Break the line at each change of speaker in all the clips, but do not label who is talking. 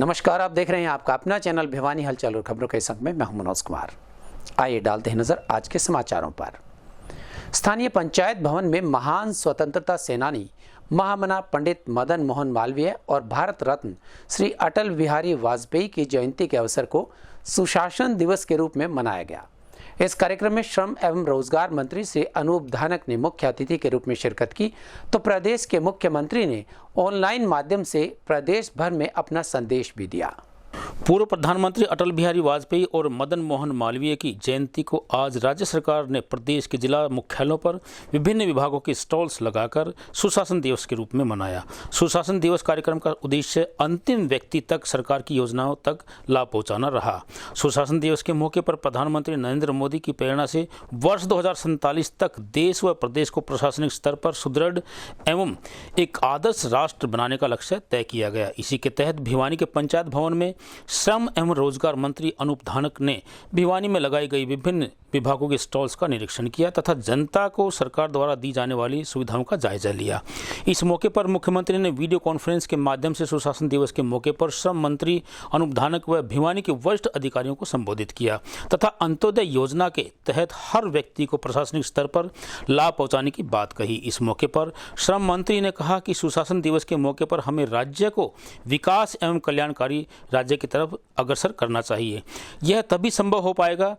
नमस्कार, आप देख रहे हैं आपका अपना चैनल भिवानी हलचल और खबरों के संग में मैं हूं मनोज कुमार। आइए डालते हैं नजर आज के समाचारों पर। स्थानीय पंचायत भवन में महान स्वतंत्रता सेनानी महामना पंडित मदन मोहन मालवीय और भारत रत्न श्री अटल बिहारी वाजपेयी की जयंती के अवसर को सुशासन दिवस के रूप में मनाया गया। इस कार्यक्रम में श्रम एवं रोजगार मंत्री श्री अनूप धानक ने मुख्य अतिथि के रूप में शिरकत की, तो प्रदेश के मुख्यमंत्री ने ऑनलाइन माध्यम से प्रदेश भर में अपना संदेश भी दिया।
पूर्व प्रधानमंत्री अटल बिहारी वाजपेयी और मदन मोहन मालवीय की जयंती को आज राज्य सरकार ने प्रदेश के जिला मुख्यालयों पर विभिन्न विभागों के स्टॉल्स लगाकर सुशासन दिवस के रूप में मनाया। सुशासन दिवस कार्यक्रम का उद्देश्य अंतिम व्यक्ति तक सरकार की योजनाओं तक लाभ पहुंचाना रहा। सुशासन दिवस के मौके पर प्रधानमंत्री नरेंद्र मोदी की प्रेरणा से वर्ष 2047 तक देश व प्रदेश को प्रशासनिक स्तर पर सुदृढ़ एवं एक आदर्श राष्ट्र बनाने का लक्ष्य तय किया गया। इसी के तहत भिवानी के पंचायत भवन में श्रम एवं रोजगार मंत्री अनूप धानक ने भिवानी में लगाई गई विभिन्न विभागों के स्टॉल्स का निरीक्षण किया तथा जनता को सरकार द्वारा दी जाने वाली सुविधाओं का जायजा लिया। इस मौके पर मुख्यमंत्री ने वीडियो कॉन्फ्रेंस के माध्यम से सुशासन दिवस के मौके पर श्रम मंत्री अनूप धानक व भिवानी के वरिष्ठ अधिकारियों को संबोधित किया तथा अंत्योदय योजना के तहत हर व्यक्ति को प्रशासनिक स्तर पर लाभ पहुंचाने की बात कही। इस मौके पर श्रम मंत्री ने कहा कि सुशासन दिवस के मौके पर हमें राज्य को विकास एवं कल्याणकारी राज्य की तरफ अग्रसर करना चाहिए। यह तभी संभव हो पाएगा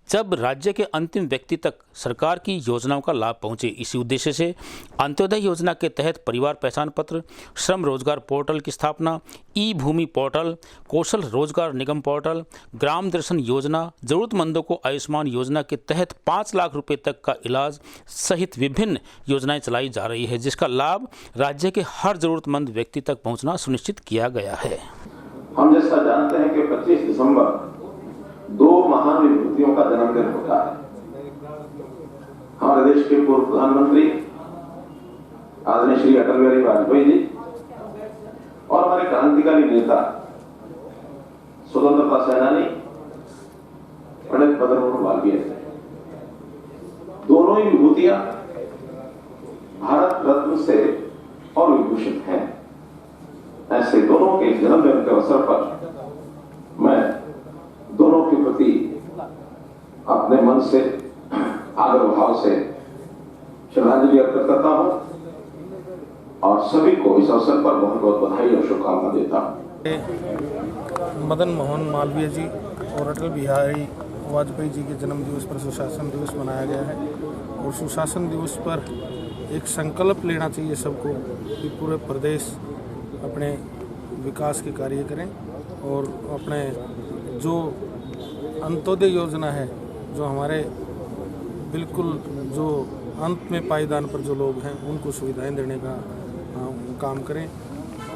जब राज्य के अंतिम व्यक्ति तक सरकार की योजनाओं का लाभ पहुंचे। इसी उद्देश्य से अंत्योदय योजना के तहत परिवार पहचान पत्र, श्रम रोजगार पोर्टल की स्थापना, ई भूमि पोर्टल, कौशल रोजगार निगम पोर्टल, ग्राम दर्शन योजना, जरूरतमंदों को आयुष्मान योजना के तहत 5 लाख रुपए तक का इलाज सहित विभिन्न योजनाएं चलाई जा रही है, जिसका लाभ राज्य के हर जरूरतमंद व्यक्ति तक पहुँचना सुनिश्चित किया गया है।
हम जैसा जानते हैं कि 25 दिसंबर 2 महान विभूतियों का जन्मदिन होता है। हमारे देश के पूर्व प्रधानमंत्री आदरणीय श्री अटल बिहारी वाजपेयी जी और हमारे क्रांतिकारी नेता स्वतंत्रता सेनानी पंडित मदन मोहन मालवीय दोनों ही विभूतियां भारत रत्न से और विभूषित हैं। ऐसे दोनों के जन्मदिन के अवसर पर मैं दोनों के प्रति अपने मन से आदर भाव से श्रद्धांजलि अर्पित करता हूं और सभी को इस अवसर पर बहुत बहुत बधाई और शुभकामना देता हूं।
मदन मोहन मालवीय जी और अटल बिहारी वाजपेयी जी के जन्म दिवस पर सुशासन दिवस मनाया गया है और सुशासन दिवस पर एक संकल्प लेना चाहिए सबको कि पूरे प्रदेश अपने विकास के कार्य करें और अपने जो अंत्योदय योजना है, जो हमारे बिल्कुल जो अंत में पायदान पर जो लोग हैं उनको सुविधाएं देने का काम करें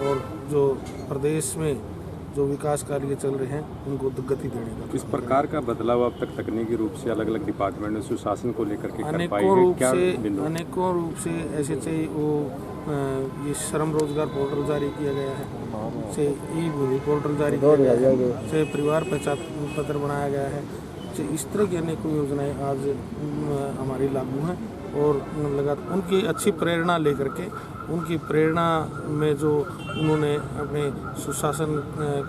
और जो प्रदेश में जो विकास कार्य चल रहे हैं उनको गति देने का।
किस प्रकार का बदलाव अब तक तकनीकी रूप से अलग अलग डिपार्टमेंट में सुशासन को लेकर के
अनेकों रूप से ऐसे चाहिए वो ये श्रम रोजगार पोर्टल जारी किया गया है, से ई भूमि पोर्टल जारी किया गया है, से परिवार पहचान पत्र बनाया गया है, से इस तरह की अनेकों योजनाएं आज हमारी लागू हैं और लगातार उनकी अच्छी प्रेरणा लेकर के उनकी प्रेरणा में जो उन्होंने अपने सुशासन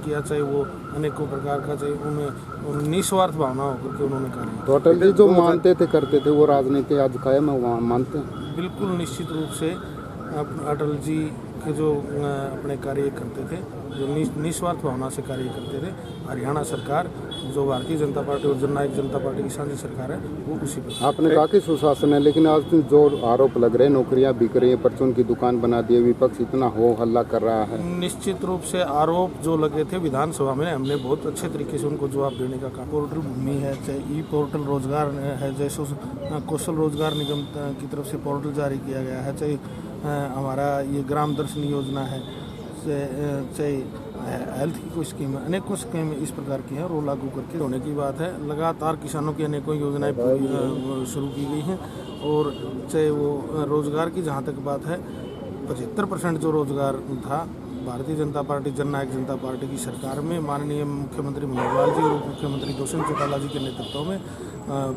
किया, चाहे वो अनेकों प्रकार का, चाहे उन्हें निस्वार्थ भावना होकर के उन्होंने कार्य।
टोटल जी जो मानते थे करते थे वो राजनीति आज कायम है, वहाँ मानते हैं
बिल्कुल निश्चित रूप से अटल जी के जो अपने कार्य करते थे, जो निस्वार्थ भावना से कार्य करते थे। हरियाणा सरकार जो भारतीय जनता पार्टी और जननायक जनता पार्टी की साझी सरकार है वो उसी पर।
आपने कहा कि सुशासन है, लेकिन आज जो आरोप लग रहे हैं नौकरियां बिक रही हैं, परचून की दुकान बना दी है, विपक्ष इतना हो हल्ला कर रहा है।
निश्चित रूप से आरोप जो लगे थे विधानसभा में हमने बहुत अच्छे तरीके से उनको जवाब देने का काम। पोर्टल भूमि है, चाहे ई पोर्टल रोजगार है, जैसे कौशल रोजगार निगम की तरफ से पोर्टल जारी किया गया है, चाहे हमारा ये ग्राम दर्शन योजना है, चाहे हेल्थ की कोई स्कीम है, अनेकों स्कीम इस प्रकार की हैं और वो लागू करके होने की बात है। लगातार किसानों की अनेकों योजनाएं शुरू की गई हैं और चाहे वो रोजगार की जहाँ तक बात है 75% जो रोजगार था भारतीय जनता पार्टी जननायक जनता पार्टी की सरकार में माननीय मुख्यमंत्री मनोहर लाल जी और उप मुख्यमंत्री दुष्यंत चौटाला जी के नेतृत्व में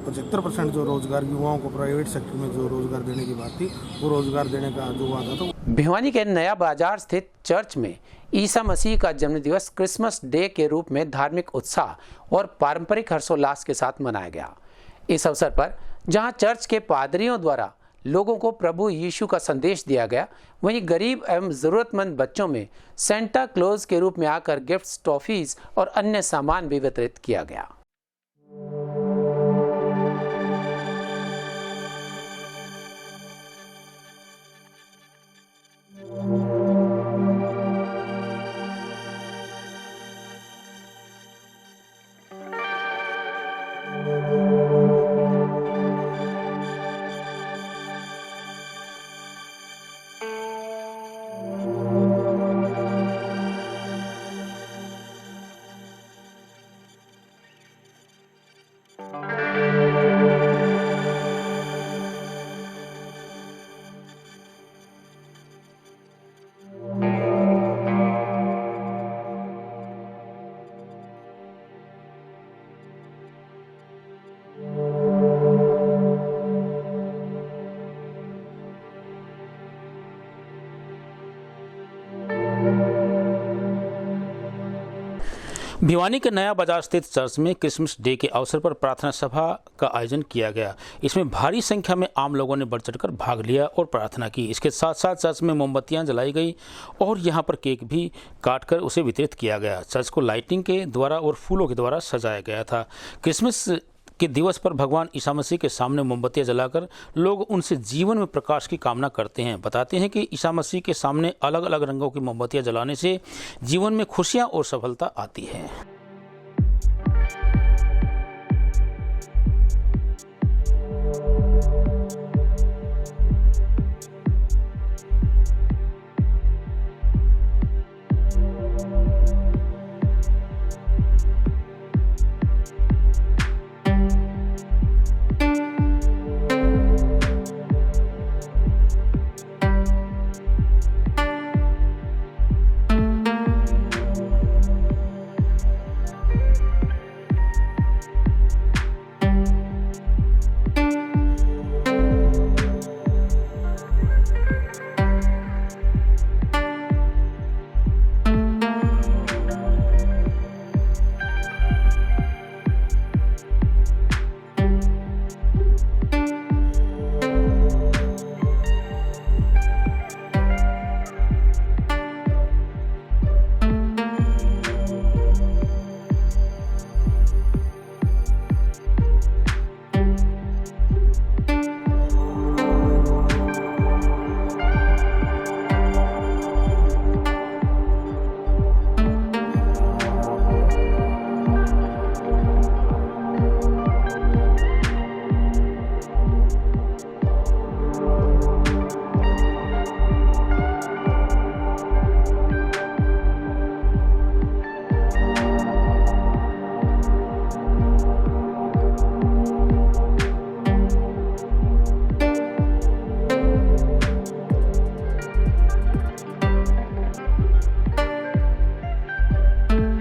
75% जो रोजगार युवाओं को प्राइवेट सेक्टर में जो रोजगार देने की बात थी वो रोजगार देने का जो वादा था।
भिवानी के नया बाजार स्थित चर्च में ईसा मसीह का जन्मदिवस क्रिसमस डे के रूप में धार्मिक उत्साह और पारंपरिक हर्षोल्लास के साथ मनाया गया। इस अवसर पर जहां चर्च के पादरियों द्वारा लोगों को प्रभु यीशु का संदेश दिया गया, वहीं गरीब एवं जरूरतमंद बच्चों में सेंटा क्लॉज के रूप में आकर गिफ्ट्स, टॉफीज और अन्य सामान भी वितरित किया गया।
भिवानी के नया बाजार स्थित चर्च में क्रिसमस डे के अवसर पर प्रार्थना सभा का आयोजन किया गया। इसमें भारी संख्या में आम लोगों ने बढ़ चढ़कर भाग लिया और प्रार्थना की। इसके साथ साथ चर्च में मोमबत्तियां जलाई गई और यहां पर केक भी काटकर उसे वितरित किया गया। चर्च को लाइटिंग के द्वारा और फूलों के द्वारा सजाया गया था। क्रिसमस के दिवस पर भगवान ईसा मसीह के सामने मोमबत्तियां जलाकर लोग उनसे जीवन में प्रकाश की कामना करते हैं। बताते हैं कि ईसा मसीह के सामने अलग अलग रंगों की मोमबत्तियां जलाने से जीवन में खुशियां और सफलता आती है।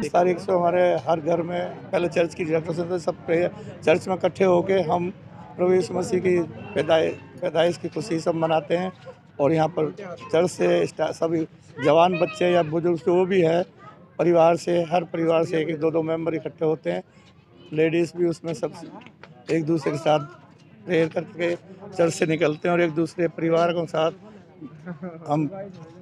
तारीख से हमारे हर घर में पहले चर्च की डेकोरेशन से सब चर्च में इकट्ठे होके हम प्रभु यीशु मसीह की पैदाइश की खुशी सब मनाते हैं। और यहाँ पर चर्च से सभी जवान बच्चे या बुजुर्ग जो भी है परिवार से, हर परिवार से एक दो मेंबर इकट्ठे होते हैं। लेडीज़ भी उसमें सब एक दूसरे के साथ प्रेयर करके चर्च से निकलते हैं और एक दूसरे परिवार के साथ हम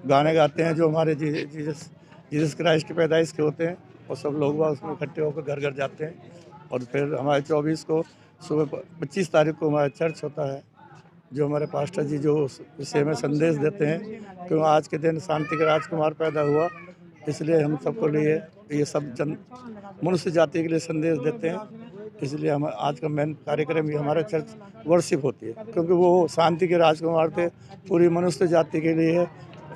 गाने गाते हैं जो हमारे जीसस क्राइस्ट की पैदाइश के होते हैं। और सब लोग उसमें इकट्ठे होकर घर घर जाते हैं। और फिर हमारे 24 को सुबह 25 तारीख को हमारा चर्च होता है, जो हमारे पास्टर जी जो उस विषय में संदेश देते हैं क्योंकि आज के दिन शांति का राजकुमार पैदा हुआ, इसलिए हम सबको लिए ये सब मनुष्य जाति के लिए संदेश देते हैं। इसलिए हम आज का मेन कार्यक्रम ये हमारा चर्च वर्शिप होती है, क्योंकि वो शांति के राजकुमार थे, पूरी मनुष्य जाति के लिए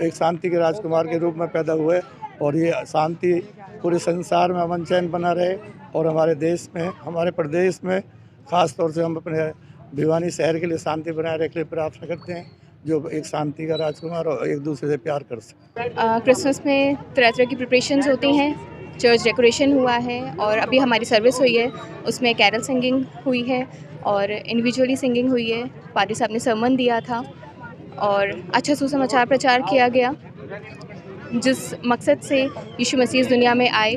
एक शांति के राजकुमार के रूप में पैदा हुए। और ये शांति पूरे संसार में अमन चैन बना रहे और हमारे देश में, हमारे प्रदेश में ख़ास तौर से हम अपने भिवानी शहर के लिए शांति बनाए रखने के लिए प्रार्थना करते हैं, जो एक शांति का राजकुमार और एक दूसरे से प्यार कर सके।
क्रिसमस में तरह तरह की प्रिपरेशंस होती हैं, चर्च डेकोरेशन हुआ है और अभी हमारी सर्विस हुई है, उसमें कैरल सिंगिंग हुई है और इंडिविजुअली सिंगिंग हुई है। पादरी साहब ने सर्मन दिया था और अच्छा सुसमाचार प्रचार किया गया। जिस मकसद से यीशु मसीह इस दुनिया में आए,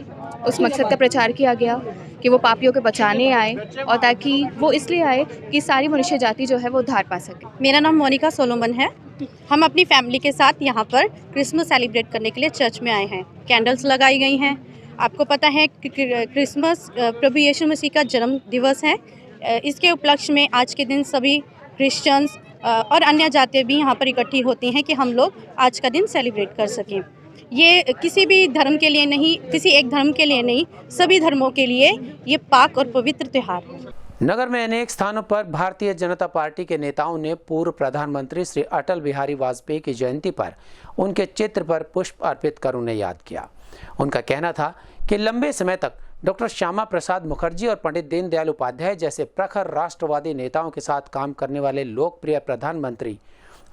उस मकसद का प्रचार किया गया कि वो पापियों को बचाने आए, और ताकि वो इसलिए आए कि सारी मनुष्य जाति जो है वो उद्धार पा सके।
मेरा नाम मोनिका सोलोमन है। हम अपनी फैमिली के साथ यहाँ पर क्रिसमस सेलिब्रेट करने के लिए चर्च में आए हैं। कैंडल्स लगाई गई हैं। आपको पता है कि क्रिसमस प्रभु यीशु मसीह का जन्म दिवस है। इसके उपलक्ष्य में आज के दिन सभी क्रिश्चियंस और अन्य जातियाँ भी यहाँ पर इकट्ठी होती हैं कि हम लोग आज का दिन सेलिब्रेट कर सकें। ये किसी भी धर्म के लिए नहीं, किसी एक धर्म के लिए नहीं, सभी धर्मों के लिए ये पाक और पवित्र त्यौहार है।
नगर में अनेक स्थानों पर भारतीय जनता पार्टी के नेताओं ने पूर्व प्रधानमंत्री श्री अटल बिहारी वाजपेयी की जयंती पर उनके चित्र पर पुष्प अर्पित कर उन्हें याद किया। उनका कहना था कि लंबे समय तक डॉक्टर श्यामा प्रसाद मुखर्जी और पंडित दीनदयाल उपाध्याय जैसे प्रखर राष्ट्रवादी नेताओं के साथ काम करने वाले लोकप्रिय प्रधानमंत्री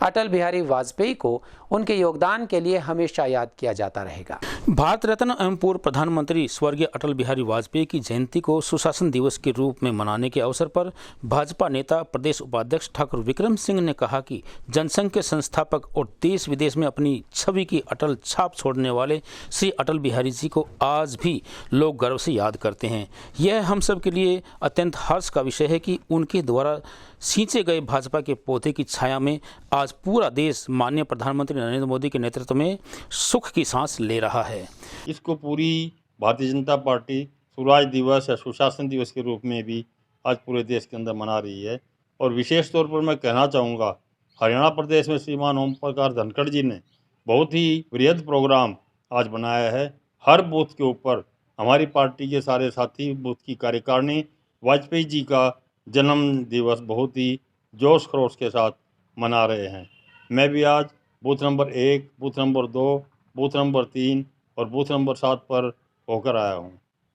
अटल बिहारी वाजपेयी को उनके योगदान के लिए हमेशा याद किया जाता रहेगा।
भारत रत्न एवं पूर्व प्रधानमंत्री स्वर्गीय अटल बिहारी वाजपेयी की जयंती को सुशासन दिवस के रूप में मनाने के अवसर पर भाजपा नेता प्रदेश उपाध्यक्ष ठाकुर विक्रम सिंह ने कहा कि जनसंघ के संस्थापक और देश विदेश में अपनी छवि की अटल छाप छोड़ने वाले श्री अटल बिहारी जी को आज भी लोग गर्व से याद करते हैं। यह हम सब के लिए अत्यंत हर्ष का विषय है कि उनके द्वारा सींचे गए भाजपा के पौधे की छाया में आज पूरा देश माननीय प्रधानमंत्री नरेंद्र मोदी के नेतृत्व में सुख की सांस ले रहा है।
इसको पूरी भारतीय जनता पार्टी स्वराज दिवस या सुशासन दिवस के रूप में भी आज पूरे देश के अंदर मना रही है। और विशेष तौर पर मैं कहना चाहूँगा, हरियाणा प्रदेश में श्रीमान ओम प्रकाश धनखड़ जी ने बहुत ही वृहद प्रोग्राम आज बनाया है। हर बूथ के ऊपर हमारी पार्टी के सारे साथी, बूथ की कार्यकारिणी वाजपेयी जी का जन्म दिवस बहुत ही जोश खरोश के साथ मना रहे हैं। मैं भी आज booth number 1, booth number 2, booth number 3 और बूथ नंबर 7 पर होकर आया हूँ।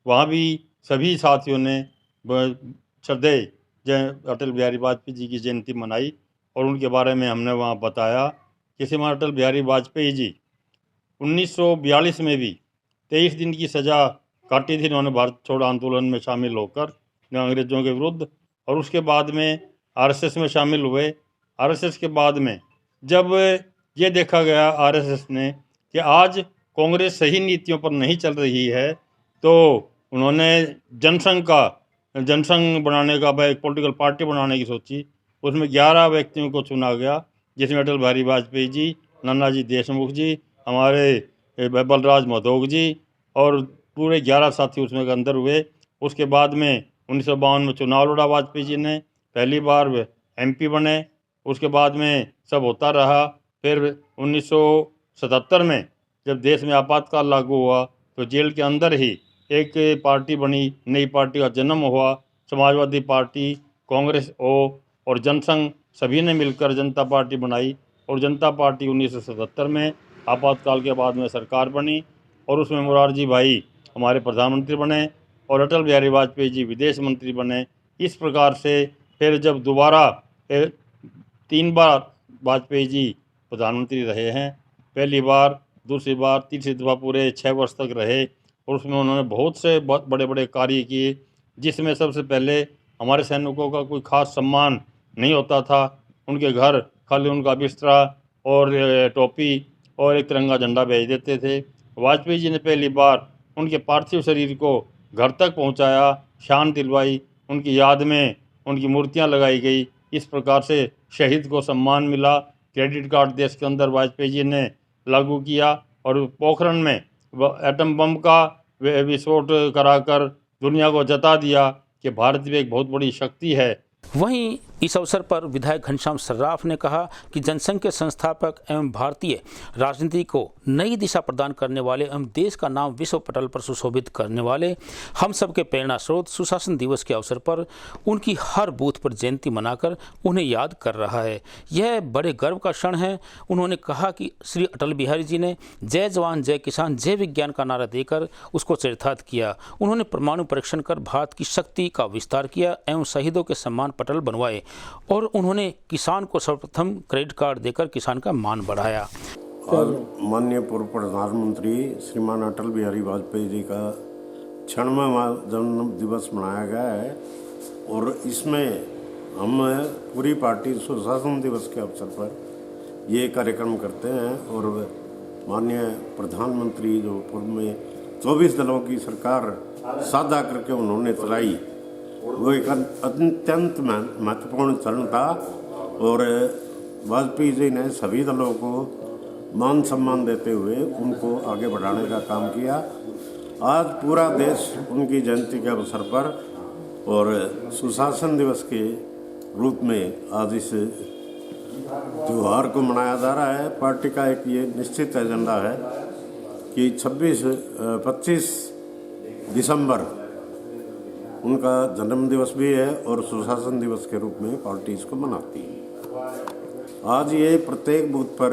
वहाँ भी सभी साथियों ने श्रद्धेय जय अटल बिहारी वाजपेयी जी की जयंती मनाई और उनके बारे में हमने वहाँ बताया कि श्रीमान अटल बिहारी वाजपेयी जी 1942 में भी 23 दिन की सज़ा काटी थी उन्होंने भारत छोड़ो आंदोलन में शामिल होकर अंग्रेज़ों के विरुद्ध, और उसके बाद में आरएसएस में शामिल हुए। आरएसएस के बाद में जब ये देखा गया आरएसएस ने कि आज कांग्रेस सही नीतियों पर नहीं चल रही है, तो उन्होंने जनसंघ बनाने का एक पॉलिटिकल पार्टी बनाने की सोची। उसमें 11 व्यक्तियों को चुना गया, जिसमें अटल बिहारी वाजपेयी जी, नानाजी देशमुख जी, हमारे बलराज मधोक जी और पूरे 11 साथी उसमें अंदर हुए। उसके बाद में 1952 में चुनाव लड़ा वाजपेयी जी ने, पहली बार एमपी बने। उसके बाद में सब होता रहा। फिर 1977 में जब देश में आपातकाल लागू हुआ तो जेल के अंदर ही एक पार्टी बनी, नई पार्टी का जन्म हुआ। समाजवादी पार्टी, कांग्रेस और जनसंघ सभी ने मिलकर जनता पार्टी बनाई और जनता पार्टी 1977 में आपातकाल के बाद में सरकार बनी और उसमें मोरारजी भाई हमारे प्रधानमंत्री बने और अटल बिहारी वाजपेयी जी विदेश मंत्री बने। इस प्रकार से फिर जब दोबारा 3 बार वाजपेयी जी प्रधानमंत्री रहे हैं, पहली बार, दूसरी बार, तीसरी दफ़ा पूरे 6 वर्ष तक रहे और उसमें उन्होंने बहुत से बड़े बड़े कार्य किए, जिसमें सबसे पहले हमारे सैनिकों का कोई ख़ास सम्मान नहीं होता था। उनके घर खाली उनका बिस्तरा और टोपी और एक तिरंगा झंडा भेज देते थे। वाजपेयी जी ने पहली बार उनके पार्थिव शरीर को घर तक पहुंचाया, शान दिलवाई, उनकी याद में उनकी मूर्तियां लगाई गई। इस प्रकार से शहीद को सम्मान मिला। क्रेडिट कार्ड देश के अंदर वाजपेयी जी ने लागू किया और पोखरण में एटम बम का विस्फोट कराकर दुनिया को जता दिया कि भारत भी एक बहुत बड़ी शक्ति है।
वहीं इस अवसर पर विधायक घनश्याम सर्राफ ने कहा कि जनसंघ के संस्थापक एवं भारतीय राजनीति को नई दिशा प्रदान करने वाले एवं देश का नाम विश्व पटल पर सुशोभित करने वाले हम सबके प्रेरणा स्रोत सुशासन दिवस के अवसर पर उनकी हर बूथ पर जयंती मनाकर उन्हें याद कर रहा है। यह बड़े गर्व का क्षण है। उन्होंने कहा कि श्री अटल बिहारी जी ने जय जवान जय किसान जय विज्ञान का नारा देकर उसको चरितार्थ किया। उन्होंने परमाणु परीक्षण कर भारत की शक्ति का विस्तार किया एवं शहीदों के सम्मान पटल बनवाए और उन्होंने किसान को सर्वप्रथम क्रेडिट कार्ड देकर किसान का मान बढ़ाया।
आज माननीय पूर्व प्रधानमंत्री श्रीमान अटल बिहारी वाजपेयी जी का 96वां जन्म दिवस मनाया गया है और इसमें हम पूरी पार्टी सुशासन दिवस के अवसर पर ये कार्यक्रम करते हैं और माननीय प्रधानमंत्री जो पूर्व में 24 दलों की सरकार साझा करके उन्होंने चलाई, वो एक अत्यंत महत्वपूर्ण चरण था और वाजपेयी जी ने सभी दलों को मान सम्मान देते हुए उनको आगे बढ़ाने का काम किया। आज पूरा देश उनकी जयंती के अवसर पर और सुशासन दिवस के रूप में आज इस त्यौहार को मनाया जा रहा है। पार्टी का एक ये निश्चित एजेंडा है कि 25 दिसंबर उनका जन्म दिवस भी है और सुशासन दिवस के रूप में पार्टी इसको मनाती है। आज ये प्रत्येक बूथ पर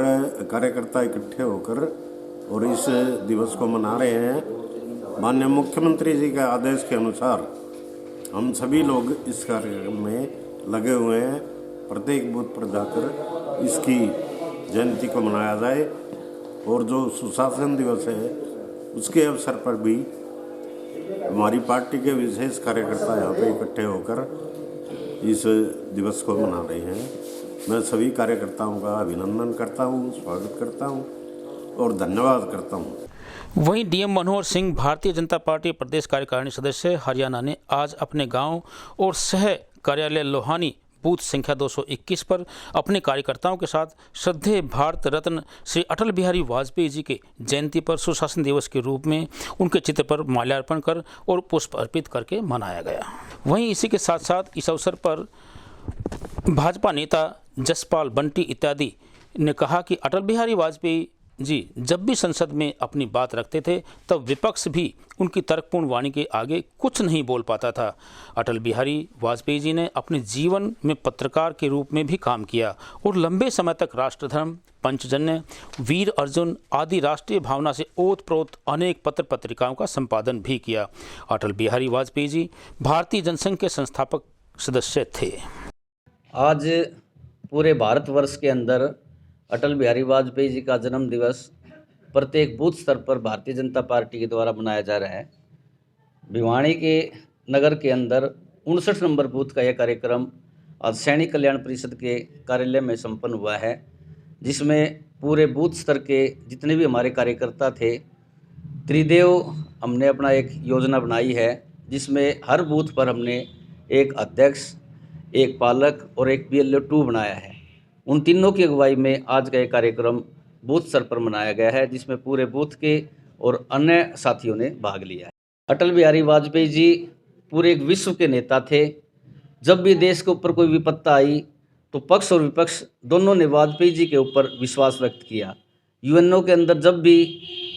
कार्यकर्ता इकट्ठे होकर और इस दिवस को मना रहे हैं। माननीय मुख्यमंत्री जी के आदेश के अनुसार हम सभी लोग इस कार्यक्रम में लगे हुए हैं। प्रत्येक बूथ पर जाकर इसकी जयंती को मनाया जाए और जो सुशासन दिवस है उसके अवसर पर भी हमारी पार्टी के विशेष कार्यकर्ता यहाँ पे इकट्ठे होकर इस दिवस को मना रहे हैं। मैं सभी कार्यकर्ताओं का अभिनंदन करता हूँ, स्वागत करता हूँ और धन्यवाद करता हूँ।
वहीं डीएम मनोहर सिंह, भारतीय जनता पार्टी प्रदेश कार्यकारिणी सदस्य हरियाणा ने आज अपने गांव और सह कार्यालय लोहानी बूथ संख्या 221 पर अपने कार्यकर्ताओं के साथ श्रद्धेय भारत रत्न श्री अटल बिहारी वाजपेयी जी के जयंती पर सुशासन दिवस के रूप में उनके चित्र पर माल्यार्पण कर और पुष्प अर्पित करके मनाया गया। वहीं इसी के साथ साथ इस अवसर पर भाजपा नेता जसपाल बंटी इत्यादि ने कहा कि अटल बिहारी वाजपेयी जी जब भी संसद में अपनी बात रखते थे तब विपक्ष भी उनकी तर्कपूर्ण वाणी के आगे कुछ नहीं बोल पाता था। अटल बिहारी वाजपेयी जी ने अपने जीवन में पत्रकार के रूप में भी काम किया और लंबे समय तक राष्ट्रधर्म, पंचजन्य, वीर अर्जुन आदि राष्ट्रीय भावना से ओतप्रोत अनेक पत्र पत्रिकाओं का संपादन भी किया। अटल बिहारी वाजपेयी जी भारतीय जनसंघ के संस्थापक सदस्य थे।
आज पूरे भारतवर्ष के अंदर अटल बिहारी वाजपेयी जी का जन्म दिवस प्रत्येक बूथ स्तर पर भारतीय जनता पार्टी के द्वारा मनाया जा रहा है। भिवानी के नगर के अंदर 59 नंबर बूथ का यह कार्यक्रम आज सैनिक कल्याण परिषद के कार्यालय में संपन्न हुआ है, जिसमें पूरे बूथ स्तर के जितने भी हमारे कार्यकर्ता थे, त्रिदेव हमने अपना एक योजना बनाई है, जिसमें हर बूथ पर हमने एक अध्यक्ष, एक पालक और एक PLO2 बनाया है। उन तीनों की अगुवाई में आज का ये कार्यक्रम बूथ स्तर पर मनाया गया है, जिसमें पूरे बूथ के और अन्य साथियों ने भाग लिया है। अटल बिहारी वाजपेयी जी पूरे एक विश्व के नेता थे। जब भी देश के ऊपर कोई विपत्ता आई तो पक्ष और विपक्ष दोनों ने वाजपेयी जी के ऊपर विश्वास व्यक्त किया। UNO के अंदर जब भी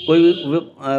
कोई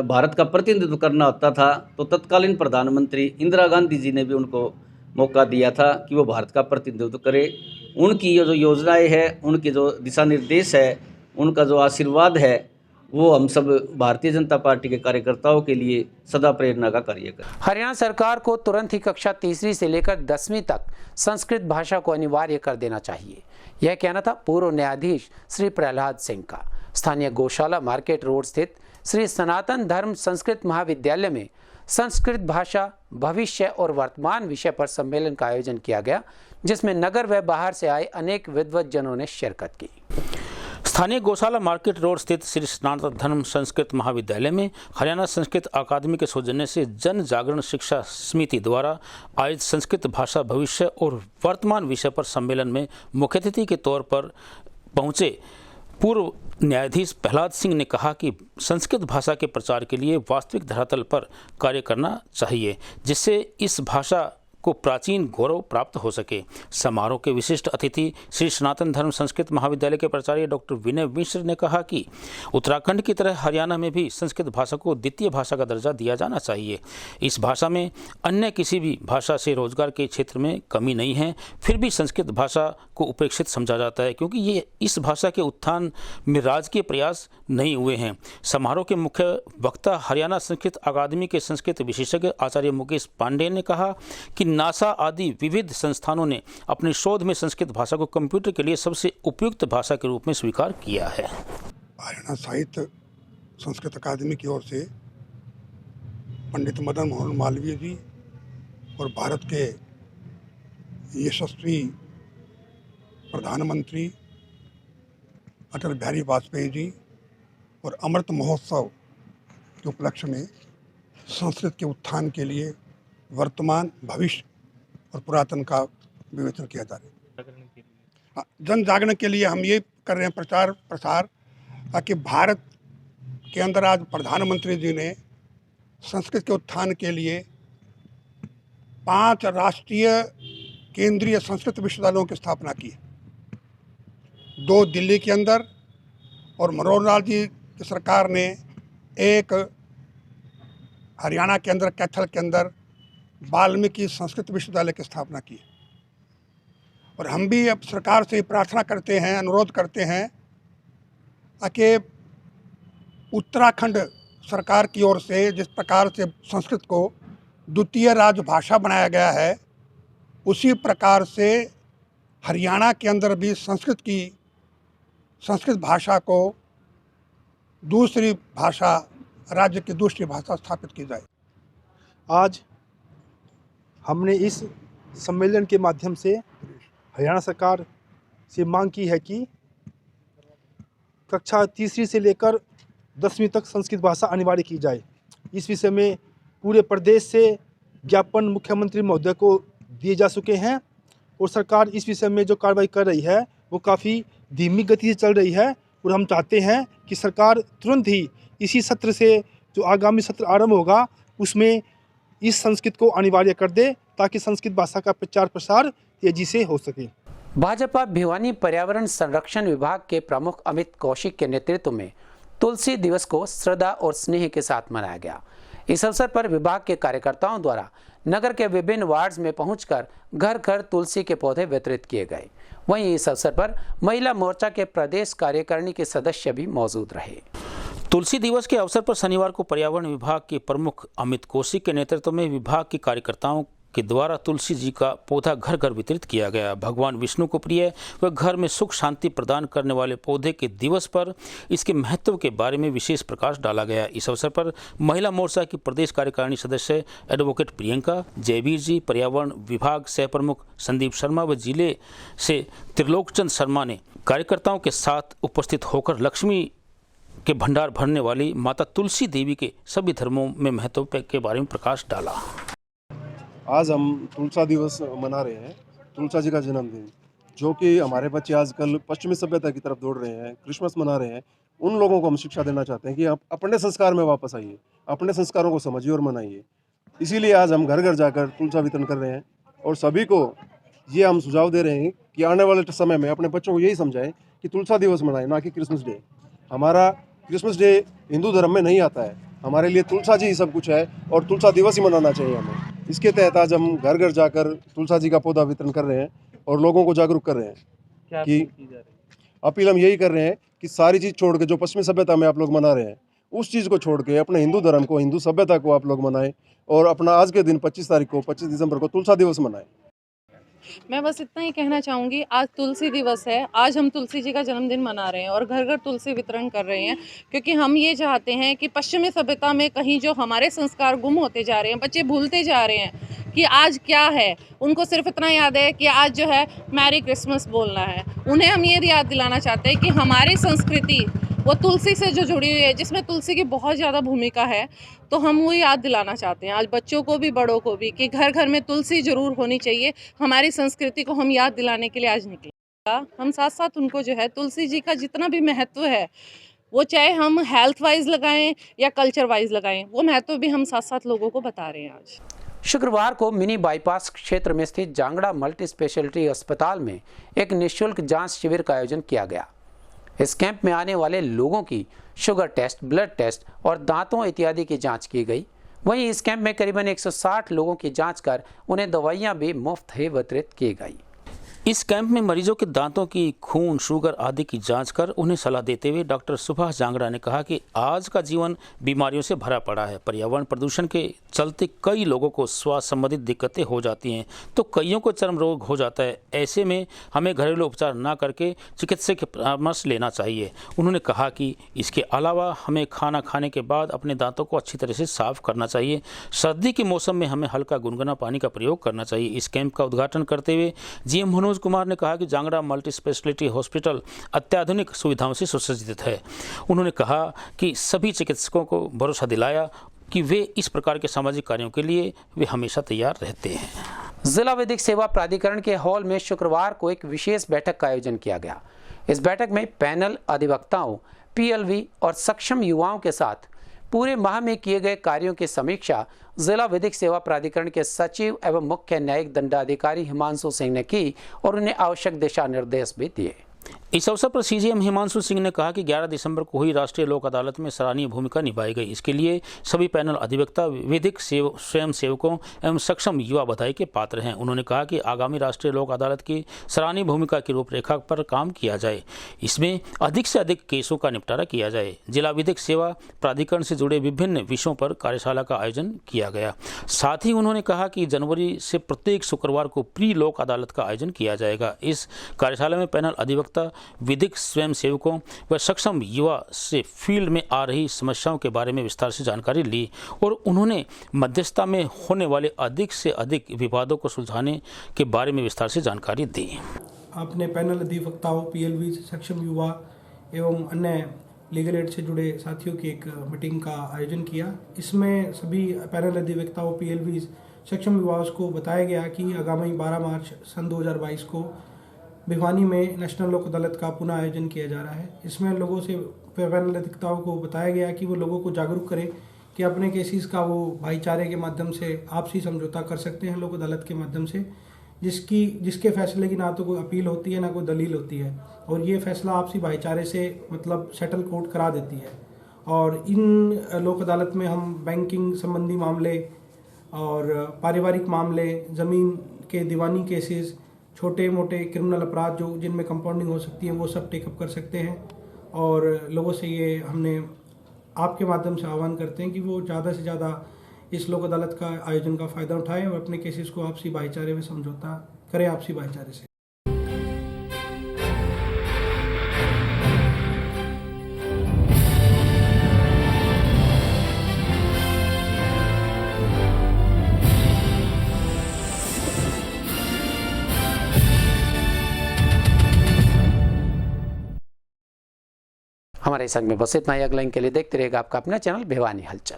भारत का प्रतिनिधित्व करना होता था तो तत्कालीन प्रधानमंत्री इंदिरा गांधी जी ने भी उनको मौका दिया था कि वो भारत का प्रतिनिधित्व करे। उनकी जो योजनाएं हैं, उनके जो दिशा निर्देश है, उनका जो आशीर्वाद है, वो हम सब भारतीय जनता पार्टी के कार्यकर्ताओं के लिए सदा प्रेरणा का कार्य करें।
हरियाणा सरकार को तुरंत ही कक्षा 3वीं से लेकर 10वीं तक संस्कृत भाषा को अनिवार्य कर देना चाहिए। यह कहना था पूर्व न्यायाधीश श्री प्रहलाद सिंह का। स्थानीय गौशाला मार्केट रोड स्थित श्री सनातन धर्म संस्कृत महाविद्यालय में संस्कृत भाषा भविष्य और वर्तमान विषय पर सम्मेलन का आयोजन किया गया, जिसमें नगर व बाहर से आए अनेक विद्वज्जनों ने शिरकत की।
स्थानीय गौशाला मार्केट रोड स्थित श्री सनातन धर्म संस्कृत महाविद्यालय में हरियाणा संस्कृत अकादमी के सौजन्य से जन जागरण शिक्षा समिति द्वारा आयोजित संस्कृत भाषा भविष्य और वर्तमान विषय पर सम्मेलन में मुख्य अतिथि के तौर पर पहुंचे पूर्व न्यायाधीश प्रहलाद सिंह ने कहा कि संस्कृत भाषा के प्रचार के लिए वास्तविक धरातल पर कार्य करना चाहिए, जिससे इस भाषा को प्राचीन गौरव प्राप्त हो सके। समारोह के विशिष्ट अतिथि श्री सनातन धर्म संस्कृत महाविद्यालय के प्राचार्य डॉक्टर विनय मिश्र ने कहा कि उत्तराखंड की तरह हरियाणा में भी संस्कृत भाषा को द्वितीय भाषा का दर्जा दिया जाना चाहिए। इस भाषा में अन्य किसी भी भाषा से रोजगार के क्षेत्र में कमी नहीं है, फिर भी संस्कृत भाषा को उपेक्षित समझा जाता है क्योंकि ये इस भाषा के उत्थान में राजकीय प्रयास नहीं हुए हैं। समारोह के मुख्य वक्ता हरियाणा संस्कृत अकादमी के संस्कृत विशेषज्ञ आचार्य मुकेश पांडे ने कहा कि नासा आदि विविध संस्थानों ने अपने शोध में संस्कृत भाषा को कंप्यूटर के लिए सबसे उपयुक्त भाषा के रूप में स्वीकार किया है।
हरियाणा साहित्य संस्कृत अकादमी की ओर से पंडित मदन मोहन मालवीय जी और भारत के यशस्वी प्रधानमंत्री अटल बिहारी वाजपेयी जी और अमृत महोत्सव के उपलक्ष्य में संस्कृत के उत्थान के लिए वर्तमान, भविष्य और पुरातन का विवेचन किया जा रहा है। जन जागरण के लिए हम ये कर रहे हैं प्रचार प्रसार, ताकि भारत के अंदर आज प्रधानमंत्री जी ने संस्कृत के उत्थान के लिए 5 राष्ट्रीय केंद्रीय संस्कृत विश्वविद्यालयों की स्थापना की है। 2 दिल्ली के अंदर, और मनोहर लाल जी की सरकार ने एक हरियाणा के अंदर कैथल के अंदर वाल्मीकि संस्कृत विश्वविद्यालय की स्थापना की है। और हम भी अब सरकार से प्रार्थना करते हैं, अनुरोध करते हैं कि उत्तराखंड सरकार की ओर से जिस प्रकार से संस्कृत को द्वितीय राजभाषा बनाया गया है, उसी प्रकार से हरियाणा के अंदर भी संस्कृत भाषा को दूसरी भाषा, राज्य की दूसरी भाषा स्थापित की जाए।
आज हमने इस सम्मेलन के माध्यम से हरियाणा सरकार से मांग की है कि कक्षा 3री से लेकर 10वीं तक संस्कृत भाषा अनिवार्य की जाए। इस विषय में पूरे प्रदेश से ज्ञापन मुख्यमंत्री महोदय को दिए जा चुके हैं और सरकार इस विषय में जो कार्रवाई कर रही है वो काफ़ी धीमी गति से चल रही है। और हम चाहते हैं कि सरकार तुरंत ही इसी सत्र से जो आगामी सत्र आरंभ होगा उसमें इस संस्कृत को अनिवार्य कर दे, ताकि संस्कृत भाषा का प्रचार प्रसार तेजी से हो सके।
भाजपा भिवानी पर्यावरण संरक्षण विभाग के प्रमुख अमित कौशिक के नेतृत्व में तुलसी दिवस को श्रद्धा और स्नेह के साथ मनाया गया। इस अवसर पर विभाग के कार्यकर्ताओं द्वारा नगर के विभिन्न वार्ड्स में पहुंचकर घर घर तुलसी के पौधे वितरित किए गए। वहीं इस अवसर पर महिला मोर्चा के प्रदेश कार्यकारिणी के सदस्य भी मौजूद रहे।
तुलसी दिवस के अवसर पर शनिवार को पर्यावरण विभाग के प्रमुख अमित कौशिक के नेतृत्व में विभाग के कार्यकर्ताओं के द्वारा तुलसी जी का पौधा घर घर वितरित किया गया। भगवान विष्णु को प्रिय व घर में सुख शांति प्रदान करने वाले पौधे के दिवस पर इसके महत्व के बारे में विशेष प्रकाश डाला गया। इस अवसर पर महिला मोर्चा की प्रदेश कार्यकारिणी सदस्य एडवोकेट प्रियंका जयवीर जी, पर्यावरण विभाग सह प्रमुख संदीप शर्मा व जिले से त्रिलोकचंद शर्मा ने कार्यकर्ताओं के साथ उपस्थित होकर लक्ष्मी के भंडार भरने वाली माता तुलसी देवी के सभी धर्मों में महत्व के बारे में प्रकाश डाला।
आज हम तुलसा दिवस मना रहे हैं, तुलसा जी का जन्मदिन, जो कि हमारे बच्चे आजकल पश्चिमी सभ्यता की तरफ दौड़ रहे हैं, क्रिसमस मना रहे हैं। उन लोगों को हम शिक्षा देना चाहते हैं कि आप अपने संस्कार में वापस आइए, अपने संस्कारों को समझिए और मनाइए। इसीलिए आज हम घर घर जाकर तुलसा वितरण कर रहे हैं और सभी को ये हम सुझाव दे रहे हैं कि आने वाले समय में अपने बच्चों को यही समझाएं कि तुलसा दिवस मनाएं, ना कि क्रिसमस डे। हमारा क्रिसमस डे हिंदू धर्म में नहीं आता है, हमारे लिए तुलसा जी ही सब कुछ है और तुलसा दिवस ही मनाना चाहिए हमें। इसके तहत आज हम घर घर जाकर तुलसा जी का पौधा वितरण कर रहे हैं और लोगों को जागरूक कर रहे हैं कि अपील हम यही कर रहे हैं कि सारी चीज़ छोड़ के जो पश्चिमी सभ्यता में आप लोग मना रहे हैं उस चीज़ को छोड़ के अपने हिंदू धर्म को, हिंदू सभ्यता को आप लोग मनाएं और अपना आज के दिन 25 दिसंबर को तुलसा दिवस मनाएं।
मैं बस इतना ही कहना चाहूँगी, आज तुलसी दिवस है, आज हम तुलसी जी का जन्मदिन मना रहे हैं और घर घर तुलसी वितरण कर रहे हैं, क्योंकि हम ये चाहते हैं कि पश्चिमी सभ्यता में कहीं जो हमारे संस्कार गुम होते जा रहे हैं, बच्चे भूलते जा रहे हैं कि आज क्या है। उनको सिर्फ इतना याद है कि आज जो है मैरी क्रिसमस बोलना है। उन्हें हम ये याद दिलाना चाहते हैं कि हमारी संस्कृति वो तुलसी से जो जुड़ी हुई है, जिसमें तुलसी की बहुत ज़्यादा भूमिका है, तो हम वो याद दिलाना चाहते हैं आज बच्चों को भी बड़ों को भी कि घर घर में तुलसी ज़रूर होनी चाहिए। हमारी संस्कृति को हम याद दिलाने के लिए आज निकले। हम साथ साथ उनको जो है तुलसी जी का जितना भी महत्व है, वो चाहे हम हेल्थ वाइज लगाएं या कल्चर वाइज लगाएं, वो महत्व भी हम साथ साथ लोगों को बता रहे हैं। आज
शुक्रवार को मिनी बाईपास क्षेत्र में स्थित जांगड़ा मल्टी स्पेशलिटी अस्पताल में एक निःशुल्क जांच शिविर का आयोजन किया गया। इस कैंप में आने वाले लोगों की शुगर टेस्ट, ब्लड टेस्ट और दांतों इत्यादि की जांच की गई। वहीं इस कैंप में करीबन 160 लोगों की जांच कर उन्हें दवाइयां भी मुफ्त ही वितरित की गई।
इस कैंप में मरीजों के दांतों की, खून, शुगर आदि की जांच कर उन्हें सलाह देते हुए डॉक्टर सुभाष जांगड़ा ने कहा कि आज का जीवन बीमारियों से भरा पड़ा है। पर्यावरण प्रदूषण के चलते कई लोगों को स्वास्थ्य संबंधित दिक्कतें हो जाती हैं, तो कईयों को चर्म रोग हो जाता है। ऐसे में हमें घरेलू उपचार न करके चिकित्सक के परामर्श लेना चाहिए। उन्होंने कहा कि इसके अलावा हमें खाना खाने के बाद अपने दांतों को अच्छी तरह से साफ करना चाहिए। सर्दी के मौसम में हमें हल्का गुनगुना पानी का प्रयोग करना चाहिए। इस कैंप का उद्घाटन करते हुए जीएम मनोज मनोज कुमार ने कहा कि जांगड़ा मल्टी स्पेशलिटी हॉस्पिटल अत्याधुनिक सुविधाओं से सुसज्जित है। उन्होंने कहा कि सभी चिकित्सकों को भरोसा दिलाया कि वे इस प्रकार के सामाजिक कार्यों के लिए वे हमेशा तैयार रहते हैं।
जिला विधिक सेवा प्राधिकरण के हॉल में शुक्रवार को एक विशेष बैठक का आयोजन किया गया। इस बैठक में पैनल अधिवक्ताओं, पीएलवी और सक्षम युवाओं के साथ पूरे माह में किए गए कार्यों की समीक्षा जिला विधिक सेवा प्राधिकरण के सचिव एवं मुख्य न्यायिक दंडाधिकारी हिमांशु सिंह ने की और उन्हें आवश्यक दिशा निर्देश भी दिए।
इस अवसर पर सीजीएम हिमांशु सिंह ने कहा कि 11 दिसंबर को हुई राष्ट्रीय लोक अदालत में सराहनीय भूमिका निभाई गई। इसके लिए सभी पैनल अधिवक्ता, विधिक स्वयं सेवकों एवं सक्षम युवा बधाई के पात्र हैं। उन्होंने कहा कि आगामी राष्ट्रीय लोक अदालत की सराहनीय भूमिका की रूपरेखा पर काम किया जाए, इसमें अधिक से अधिक केसों का निपटारा किया जाए। जिला विधिक सेवा प्राधिकरण से जुड़े विभिन्न विषयों पर कार्यशाला का आयोजन किया गया। साथ ही उन्होंने कहा कि जनवरी से प्रत्येक शुक्रवार को प्री लोक अदालत का आयोजन किया जाएगा। इस कार्यशाला में पैनल अधिवक्ता, विधिक स्वयं सेवकों व सक्षम युवा से फील्ड में आ रही समस्याओं के बारे में विस्तार से जानकारी ली और उन्होंने मध्यस्थता में होने वाले अधिक से अधिक विवादों को सुलझाने के बारे में विस्तार से जानकारी दी।
आपने पैनल अधिवक्ताओं, पीएलवी, सक्षम युवा एवं अन्य लीगल एड से जुड़े साथियों की एक मीटिंग का आयोजन किया। इसमें सभी पैनल अधिवक्ताओं, पीएलवी, सक्षम युवाओं को बताया गया कि आगामी 12 मार्च सन 2022 को भिवानी में नेशनल लोक अदालत का पुनः आयोजन किया जा रहा है। इसमें लोगों से, पैनल अधिवक्ताओं को बताया गया कि वो लोगों को जागरूक करें कि अपने केसेस का वो भाईचारे के माध्यम से आपसी समझौता कर सकते हैं लोक अदालत के माध्यम से, जिसके फैसले की ना तो कोई अपील होती है ना कोई दलील होती है और ये फैसला आपसी भाईचारे से मतलब सेटल कोर्ट करा देती है। और इन लोक अदालत में हम बैंकिंग संबंधी मामले और पारिवारिक मामले, ज़मीन के दीवानी केसेस, छोटे मोटे क्रिमिनल अपराध जो जिनमें कंपाउंडिंग हो सकती है वो सब टेकअप कर सकते हैं। और लोगों से ये हमने आपके माध्यम से आह्वान करते हैं कि वो ज़्यादा से ज़्यादा इस लोक अदालत का आयोजन का फ़ायदा उठाएं और अपने केसेस को आपसी भाईचारे में समझौता करें, आपसी भाईचारे से।
हमारे संग में बस इतना ही। अगले के लिए देखते रहेगा आपका अपना चैनल भिवानी हलचल।